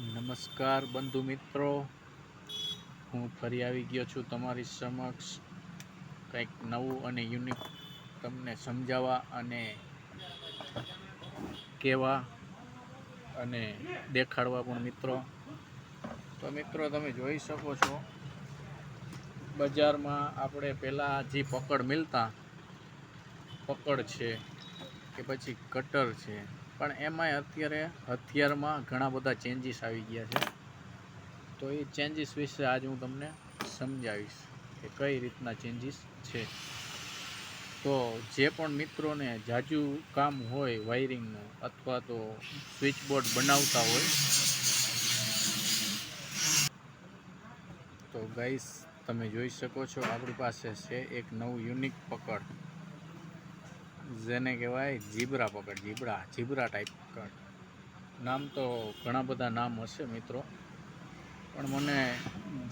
નમસ્કાર બંધુ મિત્રો, હું ફરી આવી ગયો છું તમારી સમક્ષ કંઈક નવું અને યુનિક તમને સમજાવવા અને કહેવા અને દેખાડવા પણ મિત્રો. તો મિત્રો તમે જોઈ શકો છો, બજારમાં આપણે પહેલાં જે પકડ મિલતા, પકડ છે કે પછી કટર છે, પણ એમાંય અત્યારે હથિયારમાં ઘણા બધા ચેન્જીસ આવી ગયા છે. તો એ ચેન્જીસ વિશે આજ હું તમને સમજાવીશ કે કઈ રીતના ચેન્જીસ છે. તો જે પણ મિત્રોને જાજુ કામ હોય વાયરિંગનું અથવા તો સ્વિચ બોર્ડ બનાવતા હોય, તો ગાઈસ તમે જોઈ શકો છો આપણી પાસે છે એક નવું યુનિક પકડ, જેને કહેવાય ઝીબ્રા પકડ. ઝીબ્રા ટાઈપ પકડ. નામ તો ઘણા બધા નામ હશે મિત્રો, પણ મને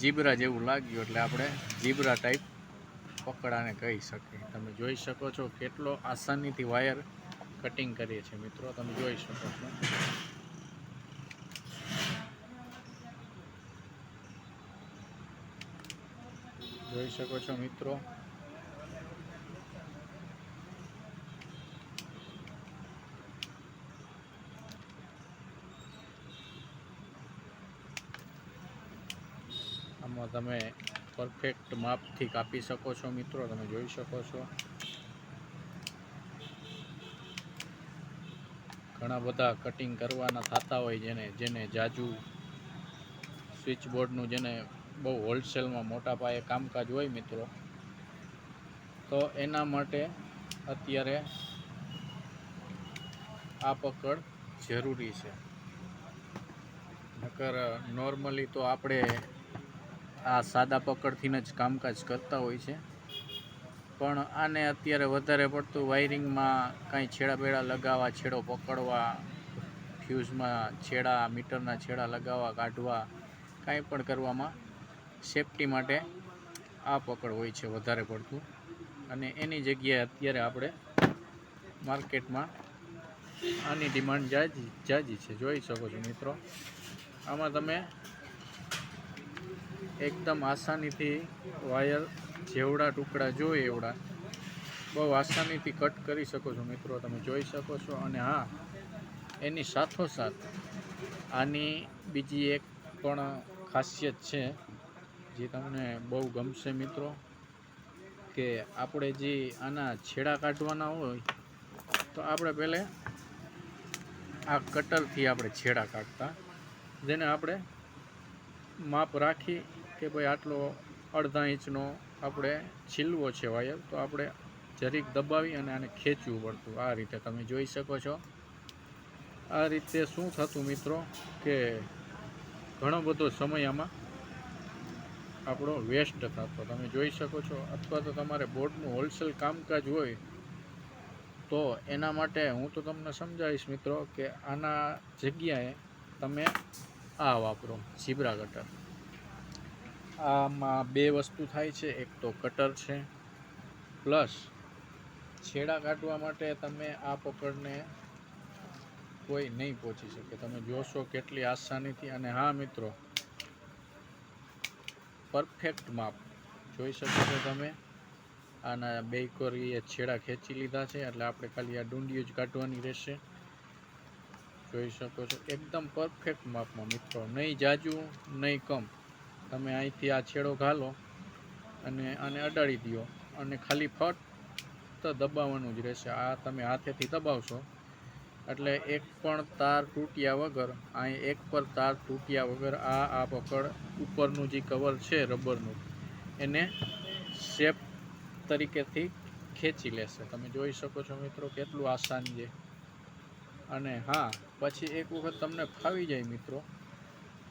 ઝીબ્રા જેવું લાગ્યું એટલે આપણે ઝીબ્રા ટાઈપ પકડાને કહી શકીએ. તમે જોઈ શકો છો કેટલો આસાનીથી વાયર કટિંગ કરીએ છીએ મિત્રો, તમે જોઈ શકો છો. જોઈ શકો છો મિત્રો. આમાં તમે પરફેક્ટ માપથી કાપી શકો છો મિત્રો, તમે જોઈ શકો છો. ઘણા બધા કટિંગ કરવાના થતા હોય, જેને જાજુ સ્વિચ બોર્ડનું જેને બહુ હોલસેલમાં મોટા પાયે કામકાજ હોય મિત્રો, તો એના માટે અત્યારે આ પકડ જરૂરી છે. નકર નોર્મલી તો આપણે આ સાદા પકડથી જ કામકાજ કરતા હોય છે, પણ આને અત્યારે વધારે પડતું વાયરિંગમાં કાંઈ છેડા બેડા લગાવવા, છેડો પકડવા, ફ્યુઝમાં છેડા, મીટરના છેડા લગાવવા કાઢવા, કાંઈ પણ કરવામાં સેફટી માટે આ પકડ હોય છે વધારે પડતું. અને એની જગ્યાએ અત્યારે આપણે માર્કેટમાં આની ડિમાન્ડ જાજી છે, જોઈ શકો છો મિત્રો. આમાં તમે એકદમ આસાનીથી વાયર જેવડા ટુકડા જોઈએ એવડા બહુ આસાનીથી કટ કરી શકો છો મિત્રો, તમે જોઈ શકો છો. અને હા, એની સાથોસાથ આની બીજી એક પણ ખાસિયત છે જે તમને બહુ ગમશે મિત્રો, કે આપણે જે આના છેડા કાઢવાના હોય તો આપણે પહેલે આ કટરથી આપણે છેડા કાઢતા, જેને આપણે માપ રાખી કે ભાઈ આટલો અડધા ઇંચનો આપણે છીલવો છે વાયર, તો આપણે જરીક દબાવી અને આને ખેંચવું પડતું. આ રીતે તમે જોઈ શકો છો. આ રીતે શું થતું મિત્રો, કે ઘણો બધો સમય આમાં આપણો વેસ્ટ થતો, તમે જોઈ શકો છો. અથવા તો તમારે બોર્ડનું હોલસેલ કામકાજ હોય તો એના માટે હું તો તમને સમજાવીશ મિત્રો, કે આના જગ્યાએ તમે આ વાપરો, ઝીબ્રા કટર. આમાં બે વસ્તુ થાય છે, એક તો કટર છે, પ્લસ છેડા કાઢવા માટે તમે આ પકડને કોઈ નહીં પહોંચી શકે. તમે જોશો કેટલી આસાનીથી. અને હા મિત્રો, પરફેક્ટ માપ જોઈ શકો છો તમે. આના બે કોરીએ છેડા ખેંચી લીધા છે, એટલે આપણે ખાલી આ ડુંડીઓ જ કાઢવાની રહેશે. જોઈ શકો છો એકદમ પરફેક્ટ માપમાં મિત્રો, નહીં જાજુ નહીં કમ. તમે અહીંથી આ છેડો ઘાલો અને આને અડાડી દો અને ખાલી ફક્ત દબાવવાનું જ રહેશે. આ તમે હાથેથી દબાવશો એટલે એક પણ તાર તૂટ્યા વગર, અહીં એક પર તાર તૂટ્યા વગર આ પકડ ઉપરનું જે કવર છે રબરનું, એને શેપ તરીકેથી ખેંચી લેશે. તમે જોઈ શકો છો મિત્રો કેટલું આસાન છે. અને હા, પછી એક વખત તમને ફાવી જાય મિત્રો,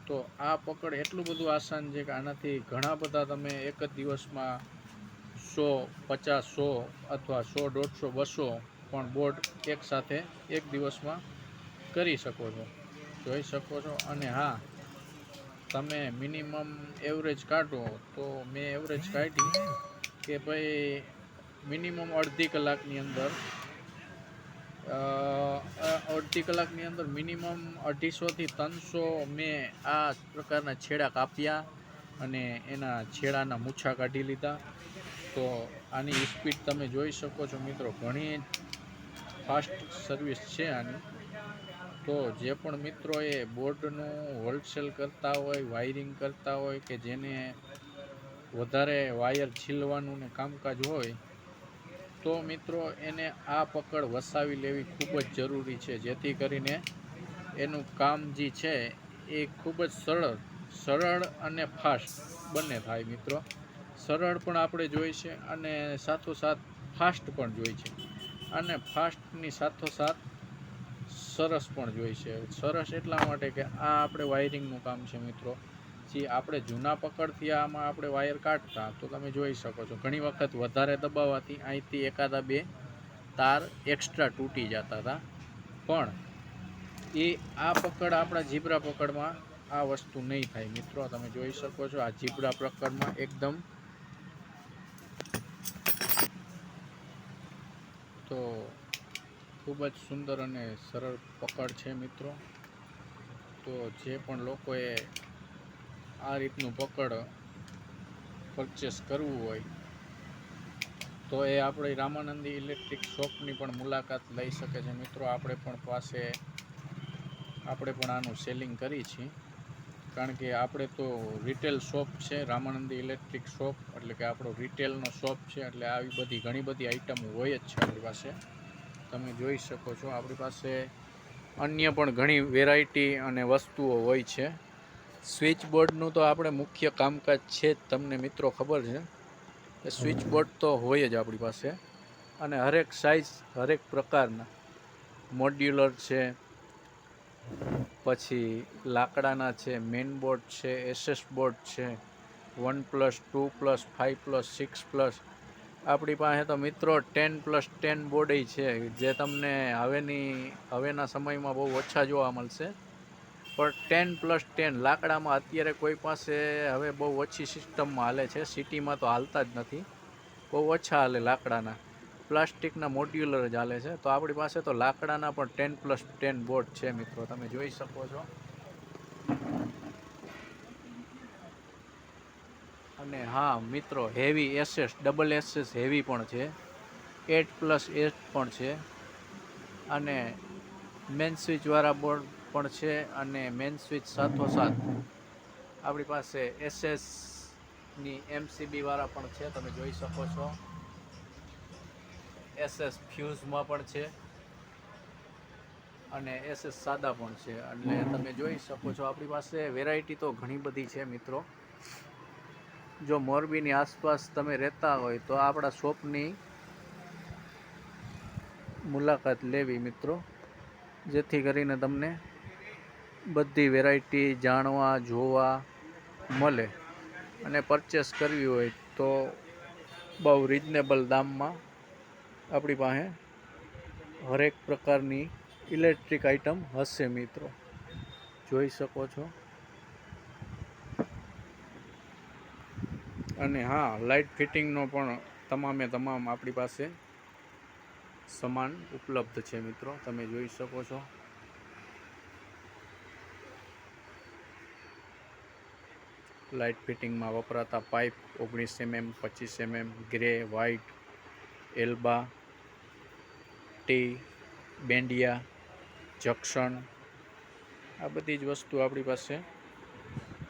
તો આ પકડ એટલું બધું આસાન છે કે આનાથી ઘણા બધા તમે એક જ દિવસમાં 100, 50, 100 અથવા 100, 150, 200 પણ બોર્ડ એકસાથે એક દિવસમાં કરી શકો છો, જોઈ શકો છો. અને હા, તમે મિનિમમ એવરેજ કાઢો તો મેં એવરેજ કાઢી કે ભાઈ મિનિમમ અડધી કલાકની અંદર અડધી કલાકની અંદર મિનિમમ 250થી 300 મેં આ પ્રકારના છેડા કાપ્યા અને એના છેડાના મૂછા કાઢી લીધા. તો આની સ્પીડ તમે જોઈ શકો છો મિત્રો, ઘણી ફાસ્ટ સર્વિસ છે આની. તો જે પણ મિત્રોએ બોર્ડનું હોલસેલ કરતા હોય, વાયરિંગ કરતા હોય, કે જેને વધારે વાયર છીલવાનું ને કામકાજ હોય, તો મિત્રો એને આ પકડ વસાવી લેવી ખૂબ જ જરૂરી છે, જેથી કરીને એનું કામ જે છે એ ખૂબ જ સરળ અને ફાસ્ટ બંને થાય મિત્રો. સરળ પણ આપણે જોઈ છે અને સાથોસાથ ફાસ્ટ પણ જોઈ છે, અને ફાસ્ટની સાથોસાથ સરસ પણ જોઈ છે. સરસ એટલા માટે કે આ આપણે વાયરિંગનું કામ છે મિત્રો. જે આપણે જૂના પકડથી આમાં આપણે વાયર કાઢતા, તો તમે જોઈ શકો છો ઘણી વખત વધારે દબાવવાથી અહીંથી એકાદા બે તાર એક્સ્ટ્રા તૂટી જતા હતા. પણ એ આ પકડ આપણા જીબ્રા પકડમાં આ વસ્તુ નહીં થાય મિત્રો. તમે જોઈ શકો છો આ જીબ્રા પકડમાં એકદમ તો ખૂબ જ સુંદર અને સરળ પકડ છે મિત્રો. તો જે પણ લોકોએ આ રીતનું પકડ પરચેસ કરવું હોય, તો એ આપણી રામાનંદી ઇલેક્ટ્રિક શોપની પણ મુલાકાત લઈ શકે છે મિત્રો. આપણે પણ આનું સેલિંગ કરી છીએ, કારણ કે આપણે તો રિટેલ શોપ છે રામાનંદી ઇલેક્ટ્રિક શોપ, એટલે કે આપણો રિટેલનો શોપ છે. એટલે આવી બધી ઘણી બધી આઈટમો હોય જ છે આપણી પાસે. તમે જોઈ શકો છો આપણી પાસે અન્ય પણ ઘણી વેરાયટી અને વસ્તુઓ હોય છે. સ્વિચ બોર્ડનું તો આપણે મુખ્ય કામકાજ છે જ, તમને મિત્રો ખબર છે. સ્વિચ બોર્ડ તો હોય જ આપણી પાસે, અને હરેક સાઇઝ હરેક પ્રકારના મોડ્યુલર છે, પછી લાકડાના છે, મેઇન બોર્ડ છે, એસએસ બોર્ડ છે, 1+, 2+, 5+, 6+. આપણી પાસે તો મિત્રો 10+10 બોર્ડ છે, જે તમને હવેના સમયમાં બહુ ઓછા જોવા મળશે. પણ 10+10 લાકડામાં અત્યારે કોઈ પાસે હવે બહુ ઓછી સિસ્ટમમાં હાલે છે. સિટીમાં તો હાલતા જ નથી, બહુ ઓછા હાલે લાકડાના. પ્લાસ્ટિકના મોડ્યુલર જ હાલે છે. તો આપણી પાસે તો લાકડાના પણ 10+10 બોર્ડ છે મિત્રો, તમે જોઈ શકો છો. અને હા મિત્રો, heavy SS, double SS heavy પણ છે, 8+8 પણ છે, અને મેન સ્વિચવાળા બોર્ડ પણ છે. અને મેન સ્વિચ સાથોસાથ આપણી પાસે એસએસની એમસીબી વાળા પણ છે, તમે જોઈ શકો છો. એસએસ ફ્યુઝમાં પણ છે, અને એસએસ સાદા પણ છે. એટલે તમે જોઈ શકો છો આપણી પાસે વેરાયટી તો ઘણી બધી છે મિત્રો. જો મોરબીની આસપાસ તમે રહેતા હોય તો આપણા શોપની મુલાકાત લેવી મિત્રો, જેથી કરીને તમને બધી વેરાયટી જાણવા જોવા મળે. અને પરચેસ કરવી હોય તો બહુ રિઝનેબલ દામમાં આપણી પાસે હરેક પ્રકારની ઇલેક્ટ્રિક આઇટમ હશે મિત્રો, જોઈ શકો છો. અને હા, લાઇટ ફિટિંગનો પણ તમામે તમામ આપણી પાસે સામાન ઉપલબ્ધ છે મિત્રો, તમે જોઈ શકો છો. લાઇટ ફિટિંગમાં વપરાતા pipe 19 mm, 25 mm, grey, white, elbow, tee, બેન્ડિયા, જંક્શન, આ બધી જ વસ્તુ આપણી પાસે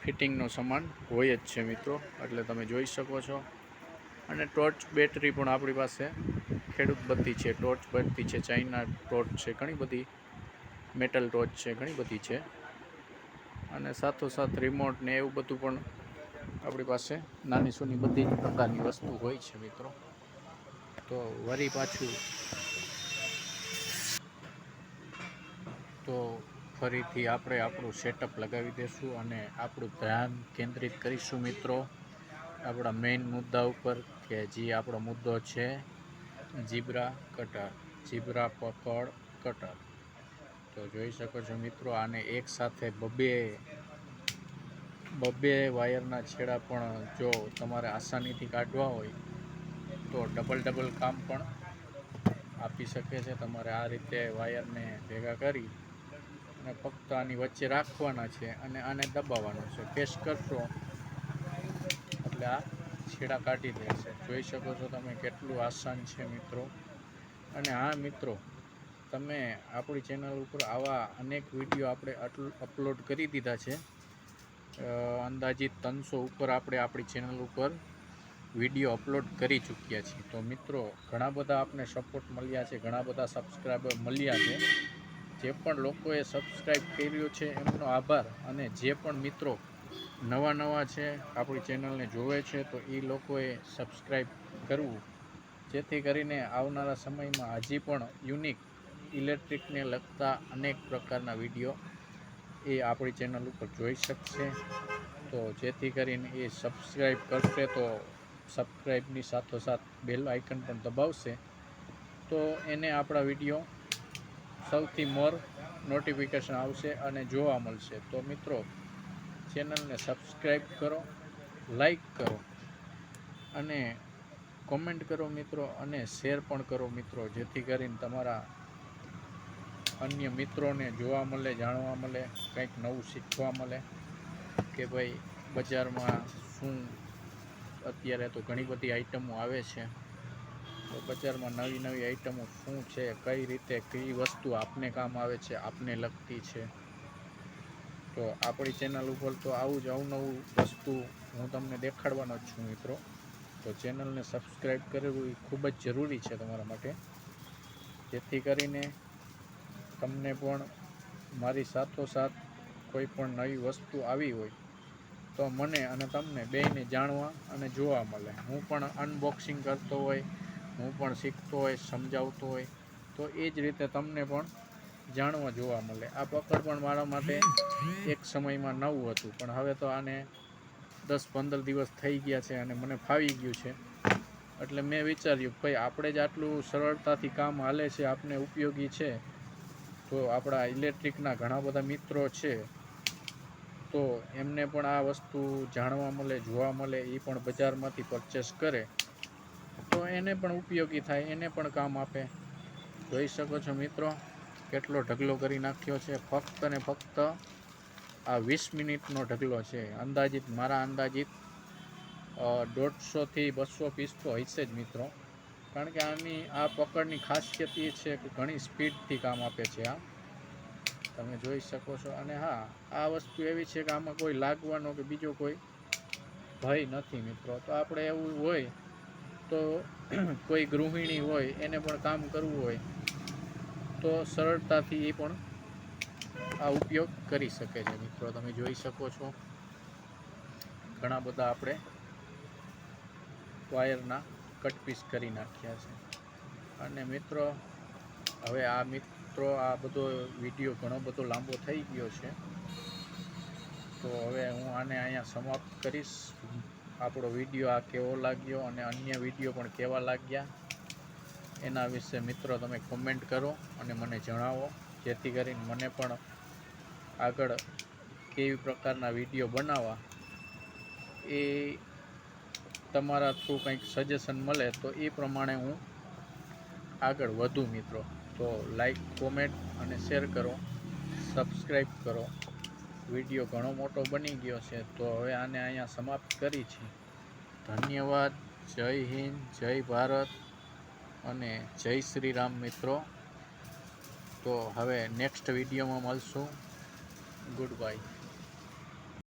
ફિટિંગનો સામાન હોય જ છે મિત્રો, એટલે તમે જોઈ શકો છો. અને ટોર્ચ બેટરી પણ આપણી પાસે ખેડૂત બત્તી છે, ટોર્ચ બત્તી છે, ચાઇના ટોર્ચ છે, ઘણી બધી મેટલ ટોર્ચ છે, ઘણી બધી છે. અને સાથોસાથ રિમોટ ને એવું બધું પણ આપણી પાસે નાની સૂની બધી જ પ્રકારની વસ્તુ હોય છે મિત્રો. તો વળી પાછું તો ફરીથી આપણે આપણું સેટઅપ લગાવી દઈશું અને આપણું ધ્યાન કેન્દ્રિત કરીશું મિત્રો આપણા મેઇન મુદ્દા ઉપર, કે જે આપણો મુદ્દો છે જીબ્રા કટર, જીબ્રા પકડ કટર. તો જોઈ શકો છો મિત્રો, આને એક સાથે બબ્બે વાયરના છેડા પણ જો તમારે આસાનીથી કાઢવા હોય તો ડબલ કામ પણ આપી શકે છે. તમારે આ રીતે વાયરને ભેગા કરી અને ફક્ત આની વચ્ચે રાખવાના છે અને આને દબાવવાનો છે. પ્રેસ કરશો એટલે આ છેડા કાઢી દેશે. જોઈ શકો છો તમે કેટલું આસાન છે મિત્રો. અને હા મિત્રો, તમે આપણી ચેનલ ઉપર આવા અનેક વિડીયો આપણે અપલોડ કરી દીધા છે. અંદાજિત 300 ઉપર આપણે આપણી ચેનલ ઉપર વિડીયો અપલોડ કરી ચૂક્યા છીએ. તો મિત્રો ઘણા બધા આપને સપોર્ટ મળ્યા છે, ઘણા બધા સબસ્ક્રાઈબર મળ્યા છે. જે પણ લોકોએ સબસ્ક્રાઈબ કર્યું છે એમનો આભાર. અને જે પણ મિત્રો નવા છે આપણી ચેનલને જોવે છે તો એ લોકોએ સબસ્ક્રાઈબ કરવું, જેથી કરીને આવનારા સમયમાં હજી પણ યુનિક ઇલેક્ટ્રિકને લગતા અનેક પ્રકારના વિડીયો એ આપણી ચેનલ ઉપર જોઈ શકશે. તો જેથી કરીને એ સબસ્ક્રાઈબ કરશે તો સબસ્ક્રાઈબની સાથોસાથ બેલ આઇકન પણ દબાવશે તો એને આપણા વિડીયો સૌથી મોર નોટિફિકેશન આવશે અને જોવા મળશે. તો મિત્રો ચેનલને સબસ્ક્રાઈબ કરો, લાઈક કરો અને કોમેન્ટ કરો મિત્રો, અને શેર પણ કરો મિત્રો, જેથી કરીને તમારા અન્ય મિત્રોને જોવા મળે, જાણવા મળે, કંઈક નવું શીખવા મળે કે ભાઈ બજારમાં શું અત્યારે તો ઘણી બધી આઈટમો આવે છે. તો બજારમાં નવી આઈટમો શું છે, કઈ રીતે કઈ વસ્તુ આપને કામ આવે છે, આપને લગતી છે. તો આપણી ચેનલ ઉપર તો આવું જ અવનવું વસ્તુ હું તમને દેખાડવાનો જ છું મિત્રો. તો ચેનલને સબસ્ક્રાઈબ કરવું એ ખૂબ જ જરૂરી છે તમારા માટે, જેથી કરીને તમને પણ મારી સાથોસાથ કોઈ પણ નવી વસ્તુ આવી હોય તો મને અને તમને બેયને જાણવા અને જોવા મળે. હું પણ અનબોક્સિંગ કરતો હોય, હું પણ શીખતો હોય, સમજાવતો હોય, તો એ જ રીતે તમને પણ જાણવા જોવા મળે. આ પકડ પણ મારા માટે એક સમયમાં નવું હતું, પણ હવે તો આને 10-15 દિવસ થઈ ગયા છે અને મને ફાવી ગયું છે. એટલે મેં વિચાર્યું ભાઈ આપણે જ આટલું સરળતાથી કામ હાલે છે, આપને ઉપયોગી છે, તો આપણા ઇલેક્ટ્રિકના ઘણા બધા મિત્રો છે તો એમને પણ આ વસ્તુ જાણવા મળે, જોવા મળે, એ પણ બજારમાંથી પરચેસ કરે તો એને પણ ઉપયોગી થાય, એને પણ કામ આપે. જોઈ શકો છો મિત્રો કેટલો ઢગલો કરી નાખ્યો છે. ફક્ત ને ફક્ત આ 20 મિનિટનો ઢગલો છે. અંદાજિત મારા અંદાજિત 150 થી 200 પીસ તો હશે જ મિત્રો. કારણ કે આની આ પકડની ખાસિયત એ છે કે ઘણી સ્પીડથી કામ આપે છે. આ તમે જોઈ શકો છો. અને હા, આ વસ્તુ એવી છે કે આમાં કોઈ લાગવાનો કે બીજો કોઈ ભય નથી મિત્રો. તો આપણે એવું હોય તો કોઈ ગૃહિણી હોય એને પણ કામ કરવું હોય તો સરળતાથી એ પણ આ ઉપયોગ કરી શકે છે મિત્રો. તમે જોઈ શકો છો ઘણા બધા આપણે વાયરના કટ પીસ કરી નાખ્યા છે. અને મિત્રો હવે આ બધો વિડીયો ઘણો બધો લાંબો થઈ ગયો છે, તો હવે હું આને અહીંયા સમાપ્ત કરીશ. આપણો વિડીયો આ કેવો લાગ્યો અને અન્ય વિડીયો પણ કેવા લાગ્યા એના વિશે મિત્રો તમે કોમેન્ટ કરો અને મને જણાવો, જેથી કરીને મને પણ આગળ કેવી પ્રકારના વિડીયો બનાવવા એ તમારા થ્રુ કંઈક સજેશન મળે તો એ પ્રમાણે હું આગળ વધુ મિત્રો. તો લાઈક, કોમેન્ટ અને શેર કરો, સબસ્ક્રાઈબ કરો. વિડીયો ઘણો મોટો બની ગયો છે તો હવે આને અહીંયા સમાપ્ત કરી છે. ધન્યવાદ. જય હિન્દ, જય ભારત અને જય શ્રી રામ મિત્રો. તો હવે નેક્સ્ટ વિડીયોમાં મળશું. Good bye.